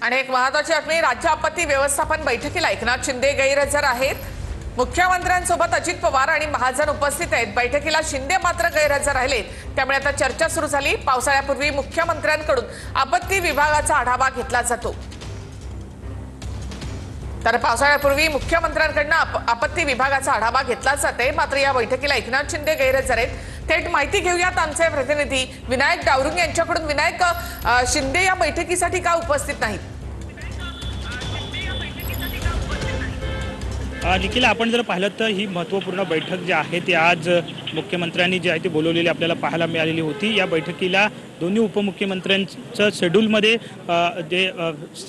आणि एक महत्त्वाची बातमी, राज्य आपत्ती व्यवस्थापन बैठकीला एकनाथ शिंदे गैरहजर आहेत। मुख्यमंत्र्यांसोबत अजित पवार आणि महाजन उपस्थित आहेत। बैठकीला शिंदे मात्र गैरहजर राहिले। त्यामुळे आता चर्चा सुरू झाली। पावसाळ्यापूर्वी मुख्यमंत्र्यांकडून आपत्ती विभागाचा आढावा घेतला जातो। तर पावसाळ्यापूर्वी मुख्यमंत्र्यांकडून आपत्ती विभागाचा आढावा घेतला जाते। मात्र या बैठकीला एकनाथ शिंदे गैरहजर आहेत। थेट माहिती घेऊयात आमचे प्रतिनिधी विनायक डावरुंग यांच्याकडून। विनायक, शिंदे या बैठकीसाठी का उपस्थित नाहीत? निखिल, आपण जर पाहिलं तर ही महत्त्वपूर्ण बैठक जी आहे ती आज मुख्यमंत्र्यांनी जी आहे ती बोलवलेली आपल्याला पाहायला मिळालेली होती। या बैठकीला दोन्ही उपमुख्यमंत्र्यांच्या शेड्यूलमध्ये जे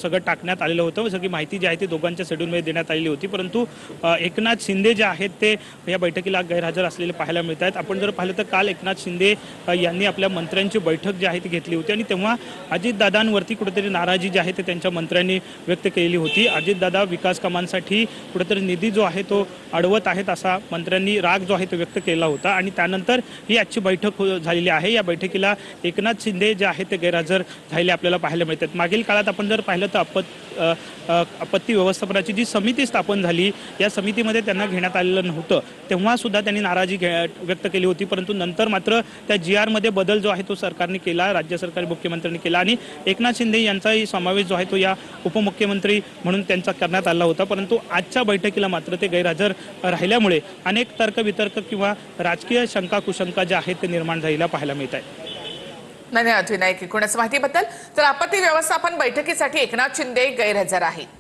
सगळं टाकण्यात आलेलं होतं, सगळी माहिती जी आहे ती दोघांच्या शेड्यूलमध्ये देण्यात आलेली होती। परंतु एकनाथ शिंदे जे आहेत ते या बैठकीला गैरहजर असलेले पाहायला मिळत आहेत। आपण जर पाहिलं तर काल एकनाथ शिंदे यांनी आपल्या मंत्र्यांची बैठक जी आहे ती घेतली होती आणि तेव्हा अजितदादांवरती कुठेतरी नाराजी जी आहे ते त्यांच्या मंत्र्यांनी व्यक्त केली होती। अजितदादा विकास कामांसाठी कुठेतरी निधी जो आहे तो अडवत आहेत असा मंत्र्यांनी राग जो आहे तो व्यक्त केला होता आणि त्यानंतर ही आजची बैठक झालेली आहे। या बैठकीला एकनाथ शिंदे जे आहेत ते गैरहजर झालेले आपल्याला पाहायला मिळतात। मागील काळात आपण जर पाहिलं तर आपत्ती व्यवस्थापनाची जी समिती स्थापन झाली, या समितीमध्ये त्यांना घेण्यात आलेलं नव्हतं। तेव्हा सुद्धा त्यांनी नाराजी व्यक्त केली होती। परंतु नंतर मात्र त्या GR मध्ये बदल जो आहे तो सरकारने केला, राज्य सरकारी मुख्यमंत्र्यांनी केला आणि एकनाथ शिंदे यांचाही समावेश जो आहे तो या उपमुख्यमंत्री म्हणून त्यांचा करण्यात आला होता। परंतु आजच्या बैठकीला मात्र ते गैरहजर राहिल्यामुळे अनेक तर्कवितर्क किंवा राजकीय शंका कुशंका ज्या आहेत ते निर्माण झालेल्या पाहायला मिळत आहेत। धन्यवाद विनायक, एकूणच माहितीबद्दल। तर आपत्ती व्यवस्थापन बैठकीसाठी एकनाथ शिंदे गैरहजर आहेत।